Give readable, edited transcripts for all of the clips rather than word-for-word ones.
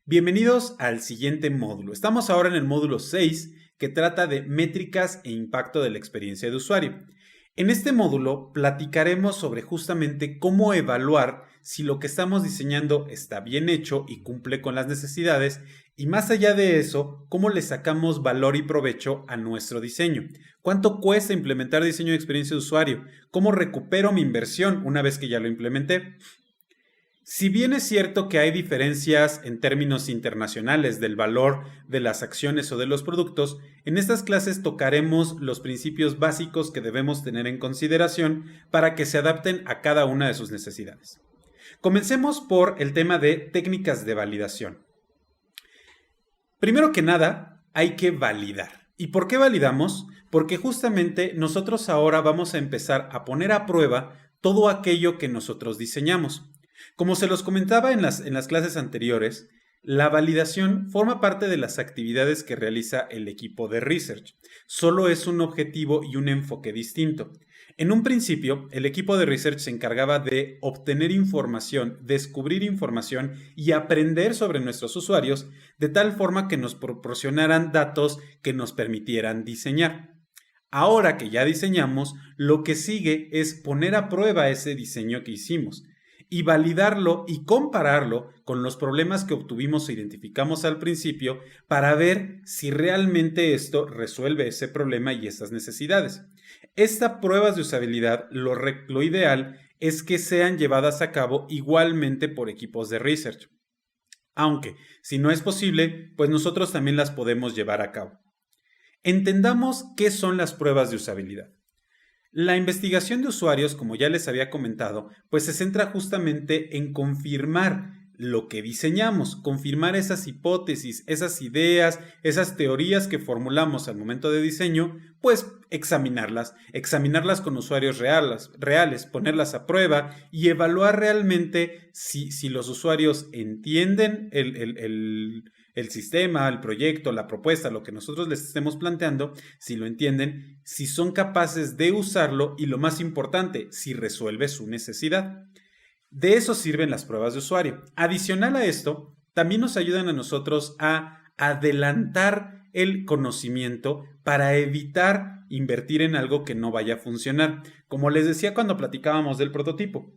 Bienvenidos al siguiente módulo. Estamos ahora en el módulo 6, que trata de métricas e impacto de la experiencia de usuario. En este módulo platicaremos sobre justamente cómo evaluar si lo que estamos diseñando está bien hecho y cumple con las necesidades, y más allá de eso, cómo le sacamos valor y provecho a nuestro diseño. ¿Cuánto cuesta implementar diseño de experiencia de usuario? ¿Cómo recupero mi inversión una vez que ya lo implementé? Si bien es cierto que hay diferencias en términos internacionales del valor de las acciones o de los productos, en estas clases tocaremos los principios básicos que debemos tener en consideración para que se adapten a cada una de sus necesidades. Comencemos por el tema de técnicas de validación. Primero que nada, hay que validar. ¿Y por qué validamos? Porque justamente nosotros ahora vamos a empezar a poner a prueba todo aquello que nosotros diseñamos. Como se los comentaba en las clases anteriores, la validación forma parte de las actividades que realiza el equipo de research. Solo es un objetivo y un enfoque distinto. En un principio, el equipo de research se encargaba de obtener información, descubrir información y aprender sobre nuestros usuarios de tal forma que nos proporcionaran datos que nos permitieran diseñar. Ahora que ya diseñamos, lo que sigue es poner a prueba ese diseño que hicimos y validarlo y compararlo con los problemas que obtuvimos e identificamos al principio para ver si realmente esto resuelve ese problema y esas necesidades. Estas pruebas de usabilidad, lo ideal es que sean llevadas a cabo igualmente por equipos de research. Aunque, si no es posible, pues nosotros también las podemos llevar a cabo. Entendamos qué son las pruebas de usabilidad. La investigación de usuarios, como ya les había comentado, pues se centra justamente en confirmar lo que diseñamos, confirmar esas hipótesis, esas ideas, esas teorías que formulamos al momento de diseño, pues examinarlas con usuarios reales, ponerlas a prueba y evaluar realmente si los usuarios entienden el sistema, el proyecto, la propuesta, lo que nosotros les estemos planteando, si lo entienden, si son capaces de usarlo y lo más importante, si resuelve su necesidad. De eso sirven las pruebas de usuario. Adicional a esto, también nos ayudan a nosotros a adelantar el conocimiento para evitar invertir en algo que no vaya a funcionar. Como les decía cuando platicábamos del prototipo,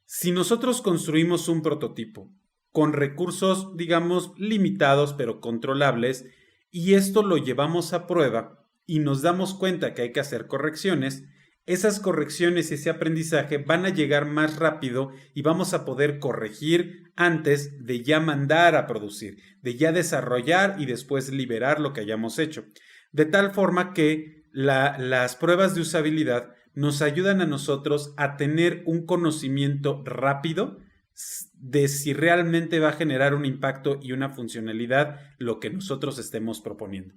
si nosotros construimos un prototipo con recursos, digamos, limitados pero controlables, y esto lo llevamos a prueba y nos damos cuenta que hay que hacer correcciones, esas correcciones y ese aprendizaje van a llegar más rápido y vamos a poder corregir antes de ya mandar a producir, de ya desarrollar y después liberar lo que hayamos hecho. De tal forma que las pruebas de usabilidad nos ayudan a nosotros a tener un conocimiento rápido de si realmente va a generar un impacto y una funcionalidad lo que nosotros estemos proponiendo.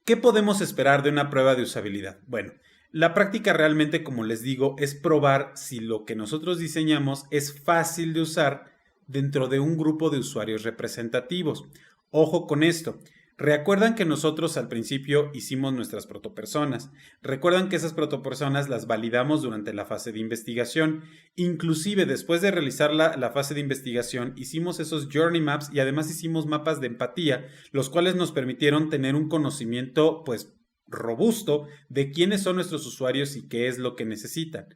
¿Qué podemos esperar de una prueba de usabilidad? Bueno, la práctica realmente, como les digo, es probar si lo que nosotros diseñamos es fácil de usar dentro de un grupo de usuarios representativos. Ojo con esto. Recuerdan que nosotros al principio hicimos nuestras protopersonas. Recuerdan que esas protopersonas las validamos durante la fase de investigación. Inclusive después de realizar la fase de investigación, hicimos esos journey maps y además hicimos mapas de empatía, los cuales nos permitieron tener un conocimiento, pues, robusto de quiénes son nuestros usuarios y qué es lo que necesitan.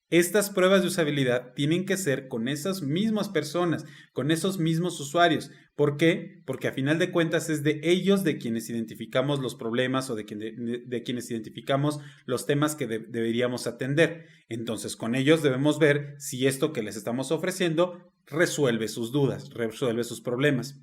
Estas pruebas de usabilidad tienen que ser con esas mismas personas, con esos mismos usuarios. ¿Por qué? Porque a final de cuentas es de ellos de quienes identificamos los problemas o de quienes identificamos los temas que deberíamos atender. Entonces, con ellos debemos ver si esto que les estamos ofreciendo resuelve sus dudas, resuelve sus problemas.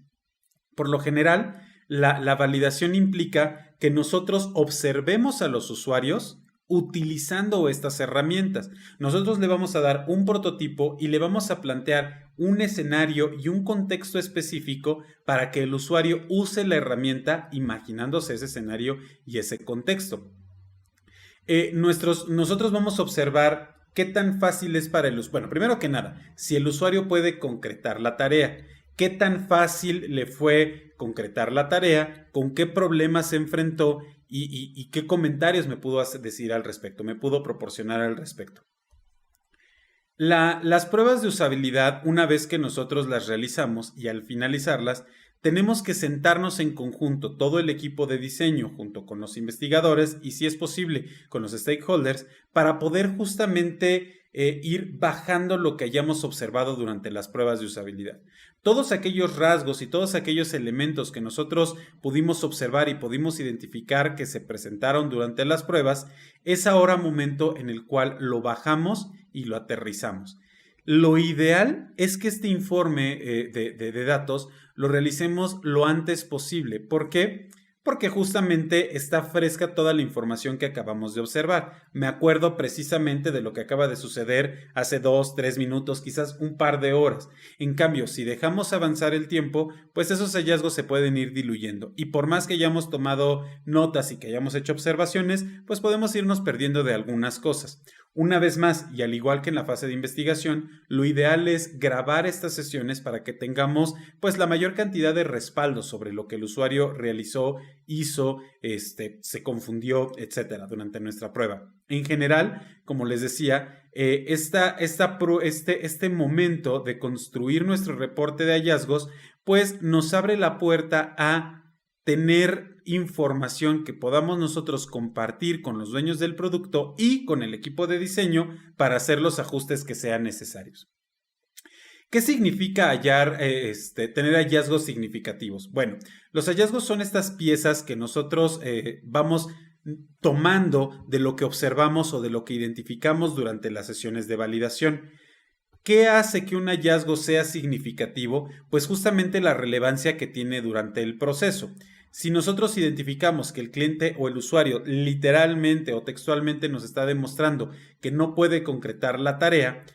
Por lo general, la validación implica que nosotros observemos a los usuarios utilizando estas herramientas. Nosotros le vamos a dar un prototipo y le vamos a plantear un escenario y un contexto específico para que el usuario use la herramienta imaginándose ese escenario y ese contexto. Nosotros vamos a observar qué tan fácil es para el usuario. Bueno, primero que nada, si el usuario puede concretar la tarea. ¿Qué tan fácil le fue concretar la tarea? ¿Con qué problemas se enfrentó? ¿Y qué comentarios me pudo decir al respecto? ¿Me pudo proporcionar al respecto? Las pruebas de usabilidad, una vez que nosotros las realizamos y al finalizarlas, tenemos que sentarnos en conjunto, todo el equipo de diseño, junto con los investigadores y, si es posible, con los stakeholders, para poder justamente ir bajando lo que hayamos observado durante las pruebas de usabilidad. Todos aquellos rasgos y todos aquellos elementos que nosotros pudimos observar y pudimos identificar que se presentaron durante las pruebas, es ahora momento en el cual lo bajamos y lo aterrizamos. Lo ideal es que este informe de datos lo realicemos lo antes posible. ¿Por qué? Porque justamente está fresca toda la información que acabamos de observar. Me acuerdo precisamente de lo que acaba de suceder hace 2, 3 minutos, quizás un par de horas. En cambio, si dejamos avanzar el tiempo, pues esos hallazgos se pueden ir diluyendo. Y por más que hayamos tomado notas y que hayamos hecho observaciones, pues podemos irnos perdiendo de algunas cosas. Una vez más, y al igual que en la fase de investigación, lo ideal es grabar estas sesiones para que tengamos pues la mayor cantidad de respaldo sobre lo que el usuario realizó, hizo, se confundió, etcétera, durante nuestra prueba. En general, como les decía, este momento de construir nuestro reporte de hallazgos pues nos abre la puerta a tener información que podamos nosotros compartir con los dueños del producto y con el equipo de diseño para hacer los ajustes que sean necesarios. ¿Qué significa tener hallazgos significativos? Bueno, los hallazgos son estas piezas que nosotros vamos tomando de lo que observamos o de lo que identificamos durante las sesiones de validación. ¿Qué hace que un hallazgo sea significativo? Pues justamente la relevancia que tiene durante el proceso. Si nosotros identificamos que el cliente o el usuario literalmente o textualmente nos está demostrando que no puede concretar la tarea,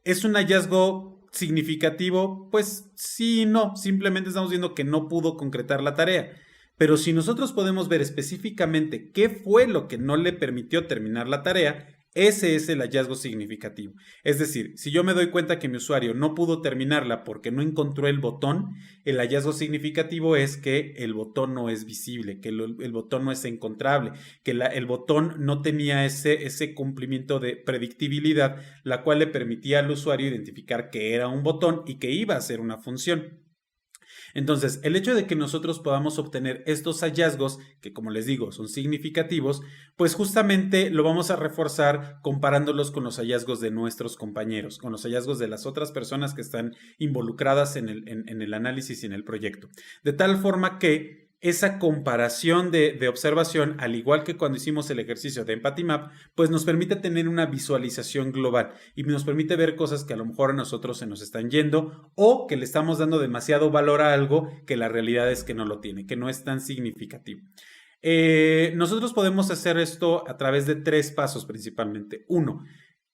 ¿es un hallazgo significativo? Pues sí y no, simplemente estamos viendo que no pudo concretar la tarea. Pero si nosotros podemos ver específicamente qué fue lo que no le permitió terminar la tarea, ese es el hallazgo significativo. Es decir, si yo me doy cuenta que mi usuario no pudo terminarla porque no encontró el botón, el hallazgo significativo es que el botón no es visible, que el botón no es encontrable, que el botón no tenía ese cumplimiento de predictibilidad, la cual le permitía al usuario identificar que era un botón y que iba a ser una función. Entonces, el hecho de que nosotros podamos obtener estos hallazgos, que como les digo, son significativos, pues justamente lo vamos a reforzar comparándolos con los hallazgos de nuestros compañeros, con los hallazgos de las otras personas que están involucradas en el análisis y en el proyecto. De tal forma que esa comparación de observación, al igual que cuando hicimos el ejercicio de Empathy Map, pues nos permite tener una visualización global y nos permite ver cosas que a lo mejor a nosotros se nos están yendo o que le estamos dando demasiado valor a algo que la realidad es que no lo tiene, que no es tan significativo. Nosotros podemos hacer esto a través de 3 pasos principalmente. 1.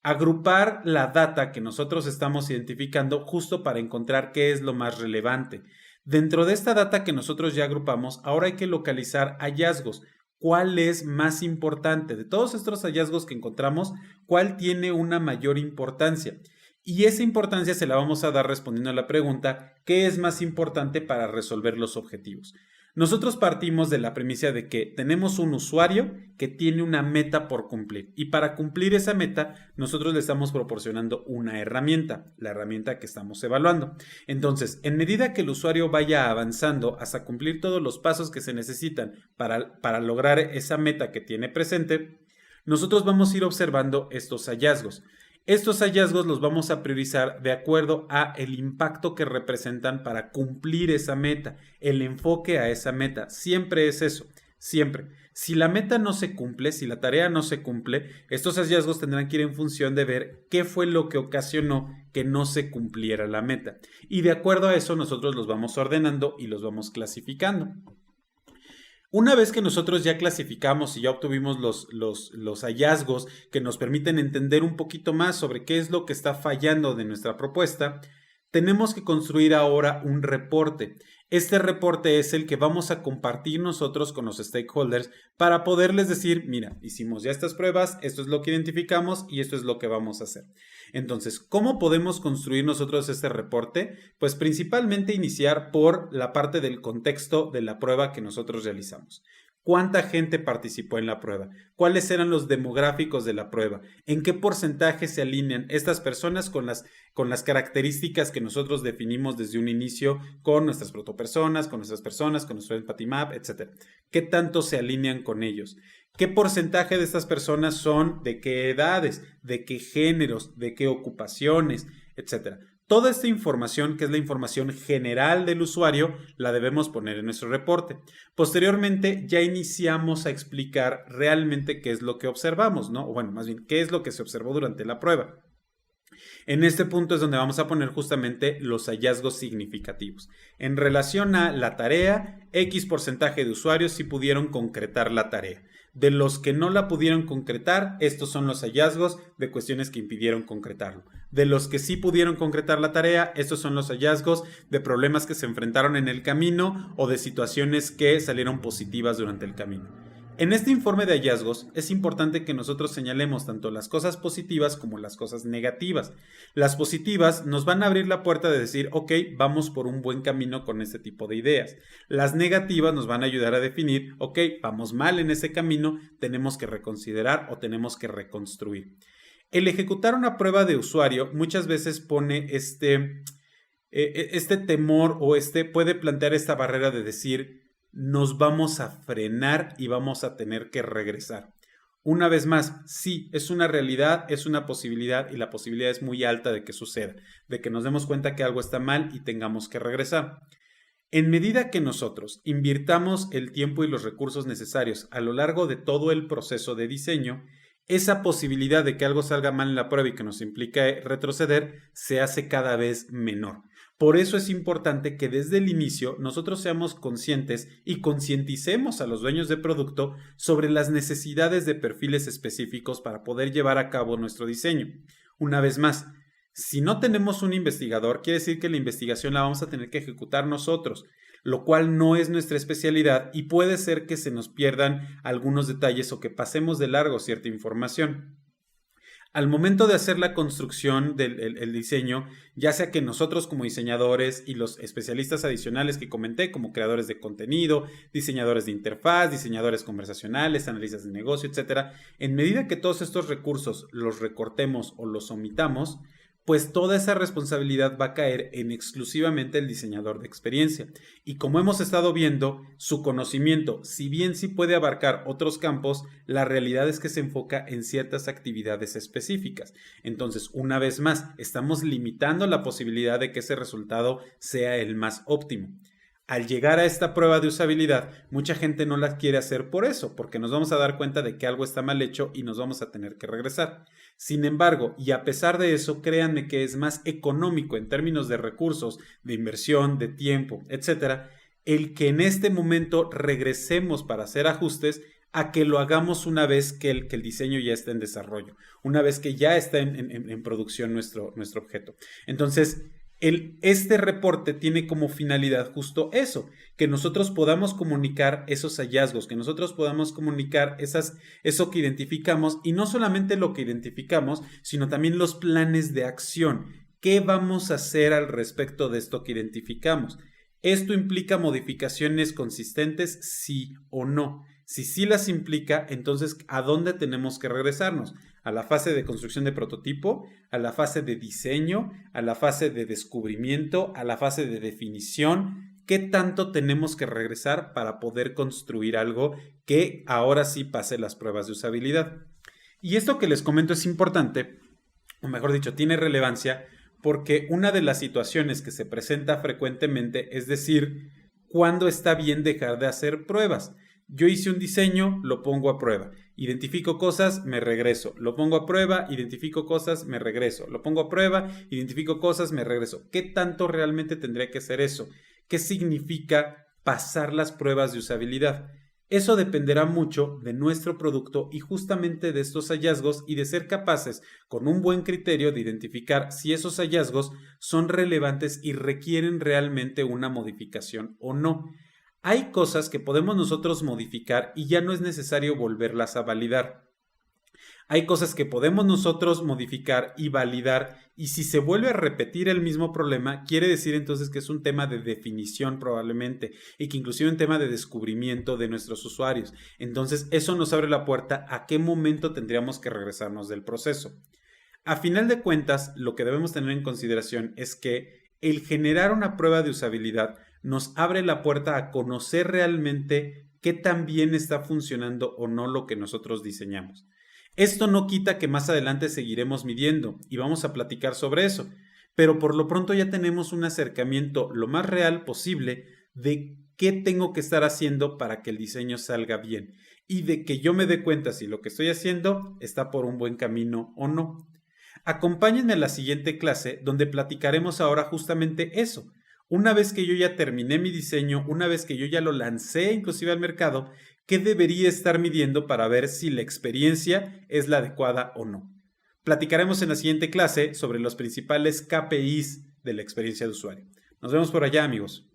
Agrupar la data que nosotros estamos identificando justo para encontrar qué es lo más relevante. Dentro de esta data que nosotros ya agrupamos, ahora hay que localizar hallazgos. ¿Cuál es más importante? De todos estos hallazgos que encontramos, ¿cuál tiene una mayor importancia? Y esa importancia se la vamos a dar respondiendo a la pregunta, ¿qué es más importante para resolver los objetivos? Nosotros partimos de la premisa de que tenemos un usuario que tiene una meta por cumplir y para cumplir esa meta nosotros le estamos proporcionando una herramienta, la herramienta que estamos evaluando. Entonces, en medida que el usuario vaya avanzando hasta cumplir todos los pasos que se necesitan para lograr esa meta que tiene presente, nosotros vamos a ir observando estos hallazgos. Estos hallazgos los vamos a priorizar de acuerdo a el impacto que representan para cumplir esa meta, el enfoque a esa meta. Siempre es eso, siempre. Si la meta no se cumple, si la tarea no se cumple, estos hallazgos tendrán que ir en función de ver qué fue lo que ocasionó que no se cumpliera la meta. Y de acuerdo a eso nosotros los vamos ordenando y los vamos clasificando. Una vez que nosotros ya clasificamos y ya obtuvimos los hallazgos que nos permiten entender un poquito más sobre qué es lo que está fallando de nuestra propuesta, tenemos que construir ahora un reporte. Este reporte es el que vamos a compartir nosotros con los stakeholders para poderles decir, mira, hicimos ya estas pruebas, esto es lo que identificamos y esto es lo que vamos a hacer. Entonces, ¿cómo podemos construir nosotros este reporte? Pues principalmente iniciar por la parte del contexto de la prueba que nosotros realizamos. ¿Cuánta gente participó en la prueba? ¿Cuáles eran los demográficos de la prueba? ¿En qué porcentaje se alinean estas personas con las características que nosotros definimos desde un inicio con nuestras protopersonas, con nuestras personas, con nuestro empathy map, etcétera? ¿Qué tanto se alinean con ellos? ¿Qué porcentaje de estas personas son de qué edades, de qué géneros, de qué ocupaciones, etcétera? Toda esta información, que es la información general del usuario, la debemos poner en nuestro reporte. Posteriormente, ya iniciamos a explicar realmente qué es lo que observamos, ¿no? O bueno, más bien, qué es lo que se observó durante la prueba. En este punto es donde vamos a poner justamente los hallazgos significativos. En relación a la tarea, X porcentaje de usuarios sí pudieron concretar la tarea. De los que no la pudieron concretar, estos son los hallazgos de cuestiones que impidieron concretarlo. De los que sí pudieron concretar la tarea, estos son los hallazgos de problemas que se enfrentaron en el camino o de situaciones que salieron positivas durante el camino. En este informe de hallazgos es importante que nosotros señalemos tanto las cosas positivas como las cosas negativas. Las positivas nos van a abrir la puerta de decir, ok, vamos por un buen camino con este tipo de ideas. Las negativas nos van a ayudar a definir, ok, vamos mal en ese camino, tenemos que reconsiderar o tenemos que reconstruir. El ejecutar una prueba de usuario muchas veces pone este temor o puede plantear esta barrera de decir, nos vamos a frenar y vamos a tener que regresar. Una vez más, sí, es una realidad, es una posibilidad y la posibilidad es muy alta de que suceda, de que nos demos cuenta que algo está mal y tengamos que regresar. En medida que nosotros invirtamos el tiempo y los recursos necesarios a lo largo de todo el proceso de diseño, esa posibilidad de que algo salga mal en la prueba y que nos implique retroceder se hace cada vez menor. Por eso es importante que desde el inicio nosotros seamos conscientes y concienticemos a los dueños de producto sobre las necesidades de perfiles específicos para poder llevar a cabo nuestro diseño. Una vez más, si no tenemos un investigador, quiere decir que la investigación la vamos a tener que ejecutar nosotros, lo cual no es nuestra especialidad y puede ser que se nos pierdan algunos detalles o que pasemos de largo cierta información. Al momento de hacer la construcción del diseño, ya sea que nosotros como diseñadores y los especialistas adicionales que comenté, como creadores de contenido, diseñadores de interfaz, diseñadores conversacionales, analistas de negocio, etc., en medida que todos estos recursos los recortemos o los omitamos, pues toda esa responsabilidad va a caer en exclusivamente el diseñador de experiencia. Y como hemos estado viendo, su conocimiento, si bien sí puede abarcar otros campos, la realidad es que se enfoca en ciertas actividades específicas. Entonces, una vez más, estamos limitando la posibilidad de que ese resultado sea el más óptimo. Al llegar a esta prueba de usabilidad, mucha gente no la quiere hacer por eso, porque nos vamos a dar cuenta de que algo está mal hecho y nos vamos a tener que regresar. Sin embargo, y a pesar de eso, créanme que es más económico en términos de recursos, de inversión, de tiempo, etcétera, el que en este momento regresemos para hacer ajustes a que lo hagamos una vez que el diseño ya está en desarrollo, una vez que ya está en producción nuestro objeto. Entonces, este reporte tiene como finalidad justo eso, que nosotros podamos comunicar esos hallazgos, que nosotros podamos comunicar eso que identificamos y no solamente lo que identificamos, sino también los planes de acción. ¿Qué vamos a hacer al respecto de esto que identificamos? ¿Esto implica modificaciones consistentes, sí o no? Si sí las implica, entonces, ¿a dónde tenemos que regresarnos? ¿A la fase de construcción de prototipo? ¿A la fase de diseño? ¿A la fase de descubrimiento? ¿A la fase de definición? ¿Qué tanto tenemos que regresar para poder construir algo que ahora sí pase las pruebas de usabilidad? Y esto que les comento es importante, o mejor dicho, tiene relevancia, porque una de las situaciones que se presenta frecuentemente es decir, ¿cuándo está bien dejar de hacer pruebas? Yo hice un diseño, lo pongo a prueba. Identifico cosas, me regreso. Lo pongo a prueba, identifico cosas, me regreso. Lo pongo a prueba, identifico cosas, me regreso. ¿Qué tanto realmente tendría que hacer eso? ¿Qué significa pasar las pruebas de usabilidad? Eso dependerá mucho de nuestro producto y justamente de estos hallazgos y de ser capaces, con un buen criterio, de identificar si esos hallazgos son relevantes y requieren realmente una modificación o no. Hay cosas que podemos nosotros modificar y ya no es necesario volverlas a validar. Hay cosas que podemos nosotros modificar y validar, y si se vuelve a repetir el mismo problema, quiere decir entonces que es un tema de definición probablemente, y que inclusive un tema de descubrimiento de nuestros usuarios. Entonces eso nos abre la puerta a qué momento tendríamos que regresarnos del proceso. A final de cuentas, lo que debemos tener en consideración es que el generar una prueba de usabilidad nos abre la puerta a conocer realmente qué tan bien está funcionando o no lo que nosotros diseñamos. Esto no quita que más adelante seguiremos midiendo y vamos a platicar sobre eso, pero por lo pronto ya tenemos un acercamiento lo más real posible de qué tengo que estar haciendo para que el diseño salga bien y de que yo me dé cuenta si lo que estoy haciendo está por un buen camino o no. Acompáñenme a la siguiente clase donde platicaremos ahora justamente eso. Una vez que yo ya terminé mi diseño, una vez que yo ya lo lancé inclusive al mercado, ¿qué debería estar midiendo para ver si la experiencia es la adecuada o no? Platicaremos en la siguiente clase sobre los principales KPIs de la experiencia de usuario. Nos vemos por allá, amigos.